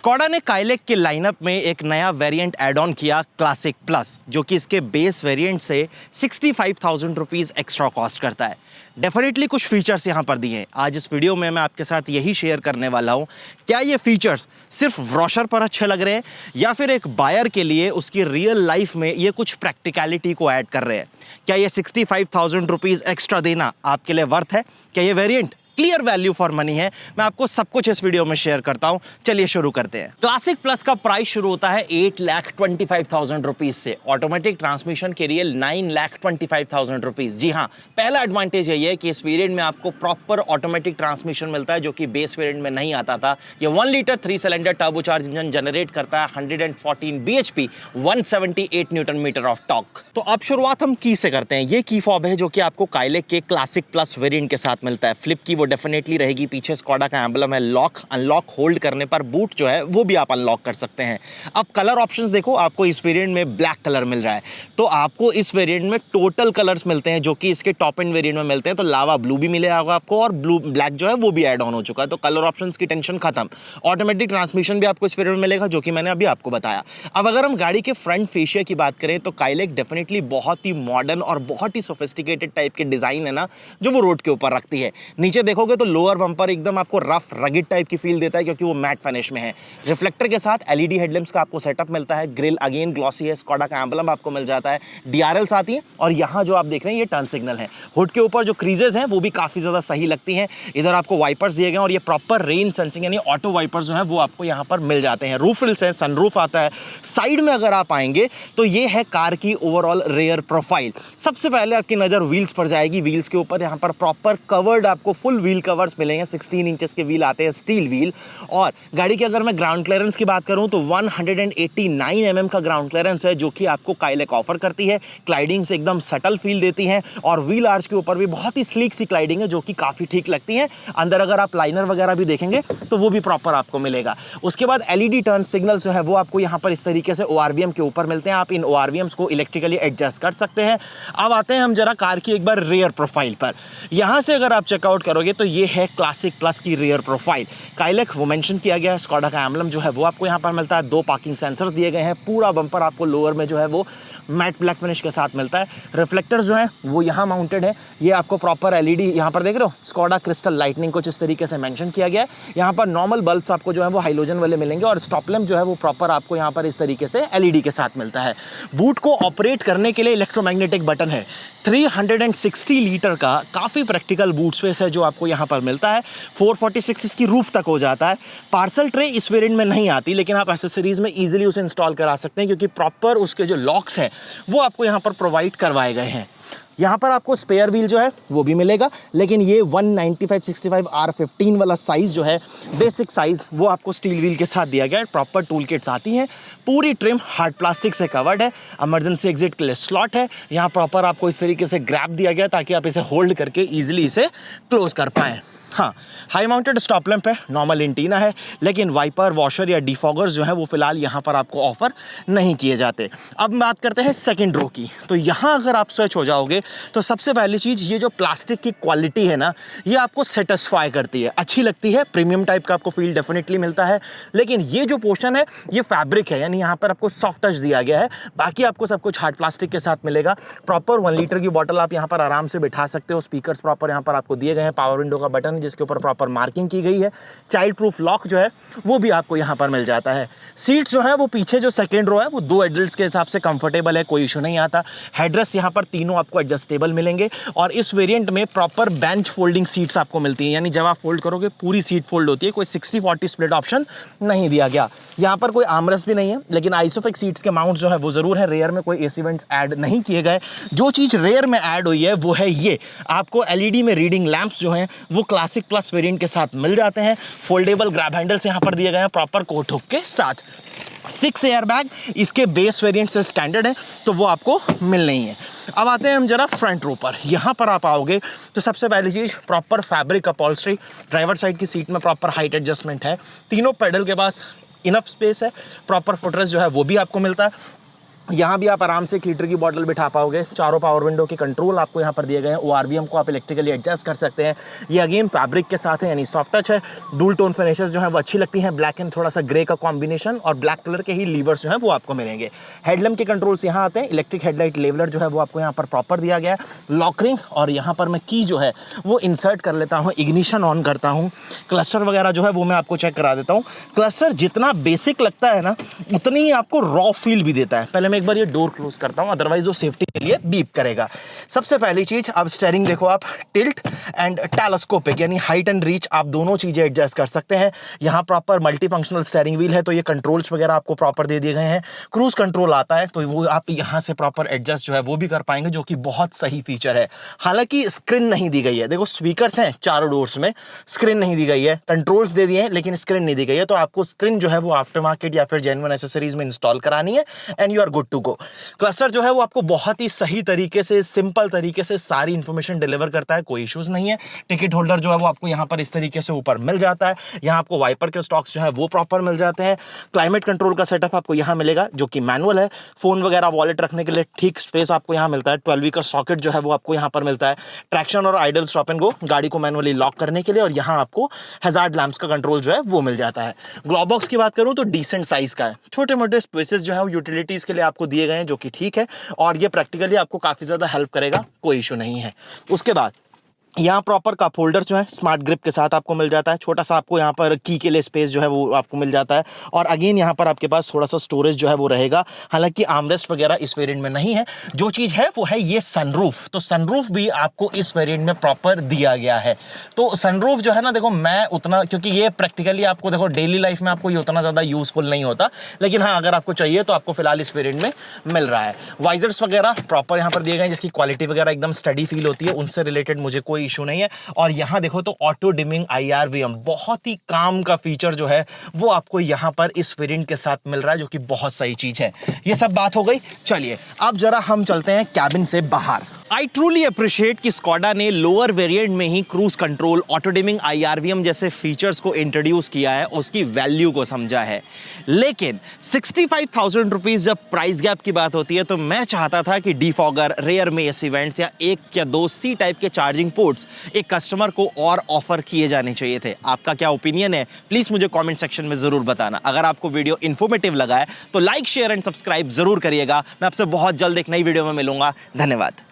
Skoda ने Kylaq के lineup में एक नया वेरिएंट ऐड ऑन किया, क्लासिक प्लस, जो कि इसके बेस वेरिएंट से 65,000 रुपीज़ एक्स्ट्रा कॉस्ट करता है। डेफिनेटली कुछ फीचर्स यहाँ पर दिए हैं। आज इस वीडियो में मैं आपके साथ यही शेयर करने वाला हूँ। क्या ये फीचर्स सिर्फ ब्रोशर पर अच्छे लग रहे हैं या फिर एक बायर के लिए उसकी रियल लाइफ में ये कुछ प्रैक्टिकलिटी को ऐड कर रहे हैं? क्या ये 65,000 रुपीज़ एक्स्ट्रा देना आपके लिए वर्थ है? क्या ये variant clear value for money है? मैं आपको सब कुछ इस वीडियो में शेयर करता हूं। चलिए शुरू करते हैं। क्लासिक प्लस का प्राइस शुरू होता है 8,25,000 रुपीज से। ऑटोमेटिक ट्रांसमिशन के लिए 9,25,000 रुपीज। जी हाँ, पहला एडवांटेज यही है कि इस वेरिएंट में आपको प्रॉपर ऑटोमेटिक ट्रांसमिशन मिलता है, जो कि बेस वेरिएंट में नहीं आता था। ये 1 litre 3 cylinder turbocharged engine generate करता है 114 bhp 178 newton metre of torque. तो अब शुरुआत हम की से करते हैं। ये की फॉब है जो कि आपको काइलेक के क्लासिक प्लस वेरिएंट के साथ मिलता है। फ्लिप की वो डेफिनेटली रहेगी, पीछे स्कोडा का एम्बलम है। लॉक अनलॉक होल्ड करने पर बूट जो है वो भी आप अनलॉक कर सकते हैं। अब कलर ऑप्शंस देखो, आपको इस वेरिएंट में ब्लैक कलर मिल रहा है, तो आपको इस वेरिएंट में टोटल कलर्स मिलते हैं जो कि इसके टॉप एंड वेरिएंट में मिलते हैं। तो लावा ब्लू भी मिलेगा आपको और ब्लू ब्लैक जो है वो भी ऐड ऑन हो चुका है। तो कलर ऑप्शंस की टेंशन खत्म। ऑटोमेटिक ट्रांसमिशन भी आपको इस वेरिएंट में मिलेगा, जो कि मैंने अभी आपको बताया। अब अगर हम गाड़ी के फ्रंट फेशिया की बात करें तो काइलेक डेफिनेटली बहुत ही मॉडर्न और बहुत ही सोफिस्टिकेटेड टाइप के डिजाइन है ना, जो वो रोड के ऊपर रखती है। नीचे देखोगे तो लोअर बम्पर एकदम आपको रफ रगिड टाइप की फील देता है, क्योंकि वो मैट फिनिश में है। रिफ्लेक्टर के साथ एलईडी हेडलैम्प्स का आपको सेटअप मिलता है। ग्रिल अगेन ग्लॉसी है। स्कोडा का एम्बलम आपको मिल जाता है। डीआरएल्स आती है और यहाँ जो आप देख रहे हैं ये टर्न सिग्नल है। हुड के ऊपर जो क्रीजेस हैं वो भी काफी ज्यादा सही लगती हैं। इधर आपको वाइपर्स दिए गए और ये प्रॉपर रेन सेंसिंग यानी ऑटो वाइपर्स जो है वो आपको यहाँ पर मिल जाते हैं। रूफ रिल्स है, सनरूफ आता है। साइड में अगर आप आएंगे तो ये है कार की ओवरऑल रेयर प्रोफाइल। सबसे पहले आपकी नजर व्हील्स पर जाएगी। व्हील्स के ऊपर यहाँ पर प्रॉपर कवर्ड आपको फुल व्हील कवर्स मिलेंगे। 16 इंचेस के व्हील आते हैं, स्टील व्हील। और गाड़ी की अगर मैं ग्राउंड क्लियरेंस की बात करूं तो 189 mm का ग्राउंड क्लियरेंस है, जो कि आपको काइलेक ऑफर करती है। क्लाइडिंग से एकदम सटल फील देती है और व्हील आर्च के ऊपर भी बहुत ही स्लीक सी क्लाइडिंग है, जो कि काफी ठीक लगती है। अंदर अगर आप लाइनर वगैरह भी देखेंगे तो वो भी प्रॉपर आपको मिलेगा। उसके बाद एलईडी टर्न सिग्नल्स जो है वो आपको यहाँ पर इस तरीके से ओआरवीएम के ऊपर मिलते हैं। आप इन ओआरवीएम्स को इलेक्ट्रिकली एडजस्ट कर सकते हैं। अब आते हैं हम जरा कार की एक बार रेयर प्रोफाइल पर। यहां से अगर आप चेकआउट करोगे तो ये है क्लासिक प्लस की रियर प्रोफाइल। काइलेक वो मेंशन किया गया है। स्कोडा का एम्बलम जो है वो आपको यहाँ पर मिलता है। 2 पार्किंग सेंसर्स दिए गए हैं। पूरा बम्पर आपको लोअर में जो है वो मैट ब्लैक फिनिश के साथ मिलता है। रिफ्लेक्टर्स जो है वो यहाँ माउंटेड है। ये आपको प्रॉपर एलईडी यहाँ पर देख रहे हो, स्कोडा क्रिस्टल लाइटनिंग कुछ इस तरीके से मेंशन किया गया है। यहाँ पर नॉर्मल बल्ब्स आपको जो है वो हाइलोजन वाले मिलेंगे और स्टॉप लैंप जो है वो प्रॉपर आपको यहाँ पर इस तरीके से एलईडी के साथ मिलता है। बूट को ऑपरेट करने के लिए इलेक्ट्रोमैग्नेटिक बटन है। 360 लीटर का काफ़ी प्रैक्टिकल बूट स्पेस है जो आपको यहाँ पर मिलता है। 446 इसकी रूफ तक हो जाता है। पार्सल ट्रे इस वेरिएंट में नहीं आती, लेकिन आप एसेसरीज में इजीली उसे इंस्टॉल करा सकते हैं, क्योंकि प्रॉपर उसके जो लॉक्स हैं वो आपको यहाँ पर प्रोवाइड करवाए गए हैं। यहाँ पर आपको स्पेयर व्हील जो है वो भी मिलेगा, लेकिन ये 195/65 R15 वाला साइज जो है, बेसिक साइज, वो आपको स्टील व्हील के साथ दिया गया है। प्रॉपर टूल किट्स आती हैं। पूरी ट्रिम हार्ड प्लास्टिक से कवर्ड है। इमरजेंसी एग्जिट के लिए स्लॉट है। यहाँ प्रॉपर आपको इस तरीके से ग्रैब दिया गया ताकि आप इसे होल्ड करके ईजिली इसे क्लोज कर पाएँ। हाँ, हाई माउंटेड स्टॉप लैंप है, नॉर्मल एंटीना है, लेकिन वाइपर, वॉशर या डिफॉगर्स जो है वो फिलहाल यहाँ पर आपको ऑफर नहीं किए जाते। अब बात करते हैं सेकंड रो की। तो यहाँ अगर आप सर्च हो जाओगे तो सबसे पहली चीज़, ये जो प्लास्टिक की क्वालिटी है ना, ये आपको सेटिस्फाई करती है, अच्छी लगती है। प्रीमियम टाइप का आपको फील डेफिनेटली मिलता है। लेकिन ये जो पोर्शन है ये फैब्रिक है, यानी यहाँ पर आपको सॉफ्ट टच दिया गया है। बाकी आपको सब कुछ हार्ड प्लास्टिक के साथ मिलेगा। प्रॉपर 1 लीटर की बॉटल आप यहाँ पर आराम से बिठा सकते हो। स्पीकर्स प्रॉपर यहाँ पर आपको दिए गए हैं। पावर विंडो का बटन जिसके ऊपर प्रॉपर मार्किंग की गई है। चाइल्ड प्रूफ लॉक जो है वो भी आपको यहाँ पर मिल जाता है। सीट्स जो है वो पीछे जो सेकंड रो है वो 2 एडल्ट्स के हिसाब से कंफर्टेबल है, कोई इशू नहीं आता। हेडरेस्ट यहाँ पर तीनों आपको एडजस्टेबल मिलेंगे और इस वेरिएंट में प्रॉपर बेंच फोल्डिंग सीट्स आपको मिलती हैं, यानी जब आप फोल्ड करोगे पूरी सीट फोल्ड होती है। कोई 60-40 स्प्लिट ऑप्शन नहीं दिया गया। यहाँ पर कोई आर्मरेस्ट भी नहीं है, लेकिन आइसोफिक्स सीट्स के माउंट जो है वो जरूर है। रेयर में कोई एसी वेंट्स ऐड नहीं किए गए। जो चीज़ रेयर में ऐड हुई है वो है ये, आपको एलईडी में रीडिंग लैंप्स जो हैं वो क्लासिक प्लस वेरिएंट के साथ मिल जाते हैं। फोल्डेबल ग्रैब हैंडल्स यहाँ पर दिए गए हैं प्रॉपर कोट हुक के साथ। 6 एयर बैग इसके बेस वेरिएंट से स्टैंडर्ड है, तो वो आपको मिल नहीं है। अब आते हैं हम जरा फ्रंट रो पर। यहाँ पर आप आओगे तो सबसे पहली चीज़, proper fabric upholstery. Driver side की सीट में प्रॉपर हाइट एडजस्टमेंट है। तीनों पेडल के पास इनफ स्पेस है। प्रॉपर फुटरेस्ट जो है वो भी आपको मिलता है। यहाँ भी आप आराम से 1 लीटर की बॉटल बिठा पाओगे। चारों पावर विंडो के कंट्रोल आपको यहाँ पर दिए गए हैं। ORVM को आप इलेक्ट्रिकली एडजस्ट कर सकते हैं। ये अगेन फैब्रिक के साथ है, यानी सॉफ्ट टच है। डुअल टोन फिनिशेस जो है वो अच्छी लगती हैं। ब्लैक एंड थोड़ा सा ग्रे का कॉम्बिनेशन और ब्लैक कलर के ही लीवर्स जो है वो आपको मिलेंगे। हेडलैम्प के कंट्रोल्स यहाँ आते हैं। इलेक्ट्रिक हेडलाइट लेवलर जो है वो आपको यहाँ पर प्रॉपर दिया गया है। लॉकरिंग, और यहाँ पर मैं की जो है वो इंसर्ट कर लेता हूँ, इग्निशन ऑन करता हूँ। क्लस्टर वगैरह जो है वो मैं आपको चेक करा देता हूँ। क्लस्टर जितना बेसिक लगता है ना, उतनी ही आपको रॉ फील भी देता है। पहले मैं एक बार ये डोर क्लोज करता हूं, अदरवाइज वो सेफ्टी के लिए बीप करेगा। सबसे पहली चीज, अब स्टीयरिंग देखो आप, टिल्ट एंड टेलीस्कोपिक, यानी हाइट एंड रीच आप दोनों चीजें एडजस्ट कर सकते हैं। यहां proper multi functional steering wheel है, तो ये कंट्रोल्स वगैरह आपको प्रॉपर दे दिए गए हैं। क्रूज कंट्रोल आता है, तो वो आप यहां से प्रॉपर एडजस्ट जो है वो भी कर पाएंगे, जो कि बहुत सही फीचर है। हालांकि स्क्रीन नहीं दी गई है। देखो स्पीकर्स हैं चारों डोर्स में, स्क्रीन नहीं दी गई है। कंट्रोल्स दे दिए हैं लेकिन स्क्रीन नहीं दी गई है, तो आपको स्क्रीन जो है वो आफ्टर मार्केट या फिर जेन्युइन एक्सेसरीज में इंस्टॉल करानी है and you are good to go. Cluster जो है वो आपको बहुत ही सही तरीके से, सिंपल तरीके से सारी इंफॉर्मेशन डिलीवर करता है, कोई इश्यूज नहीं है। टिकट होल्डर जो है वो आपको यहाँ पर इस तरीके से ऊपर मिल जाता है। यहाँ आपको वाइपर के स्टॉक्स जो है वो प्रॉपर मिल जाते हैं। क्लाइमेट कंट्रोल का सेटअप आपको यहाँ मिलेगा, जो कि मैनुअल है। फोन वगैरह वॉलेट रखने के लिए ठीक स्पेस आपको यहाँ मिलता है। 12V का सॉकेट जो है वो आपको यहाँ पर मिलता है। ट्रैक्शन और आइडल स्टॉप एंड गो, गाड़ी को मैनुअली लॉक करने के लिए, और यहाँ आपको हैजार्ड लैंप्स का कंट्रोल जो है वो मिल जाता है। ग्लोव बॉक्स की बात करूँ तो डिसेंट साइज का है। छोटे मोटे स्पेसेस जो है वो यूटिलिटीज के लिए आपको दिए गए हैं, जो कि ठीक है, और ये प्रैक्टिकली आपको काफी ज्यादा हेल्प करेगा, कोई इशू नहीं है। उसके बाद यहाँ प्रॉपर कप होल्डर जो है स्मार्ट ग्रिप के साथ आपको मिल जाता है। छोटा सा आपको यहाँ पर की के लिए स्पेस जो है वो आपको मिल जाता है, और अगेन यहाँ पर आपके पास थोड़ा सा स्टोरेज जो है वो रहेगा। हालांकि आर्मरेस्ट वगैरह इस वेरिएंट में नहीं है। जो चीज़ है वो है ये सनरूफ, तो सनरूफ भी आपको इस वेरिएंट में प्रॉपर दिया गया है। तो सनरूफ जो है ना, देखो मैं उतना, क्योंकि ये प्रैक्टिकली आपको देखो डेली लाइफ में आपको ये उतना ज़्यादा यूजफुल नहीं होता, लेकिन हाँ अगर आपको चाहिए तो आपको फिलहाल इस वेरिएंट में मिल रहा है। वाइजर्स वगैरह प्रॉपर यहाँ पर दिए गए हैं, जिसकी क्वालिटी वगैरह एकदम स्टडी फील होती है, उनसे रिलेटेड मुझे कोई इशू नहीं है। और यहां देखो तो ऑटो डिमिंग IRVM, बहुत ही काम का फीचर जो है वो आपको यहां पर इस वेरिएंट के साथ मिल रहा है, जो कि बहुत सही चीज है। ये सब बात हो गई। चलिए अब जरा हम चलते हैं कैबिन से बाहर। आई ट्रूली अप्रिशिएट कि स्कोडा ने लोअर वेरिएंट में ही cruise control, auto dimming, IRVM जैसे फीचर्स को इंट्रोड्यूस किया है, उसकी वैल्यू को समझा है। लेकिन 65,000 रुपीज जब प्राइस गैप की बात होती है, तो मैं चाहता था कि डिफॉगर, रेयर मेस इवेंट्स या 1 या 2 C टाइप के चार्जिंग पोर्ट्स एक कस्टमर को और ऑफर किए जाने चाहिए थे। आपका क्या ओपिनियन है, प्लीज मुझे कमेंट सेक्शन में जरूर बताना। अगर आपको वीडियो इन्फॉर्मेटिव लगा है तो लाइक, शेयर एंड सब्सक्राइब जरूर करिएगा। मैं आपसे बहुत जल्द एक नई वीडियो में मिलूंगा। धन्यवाद।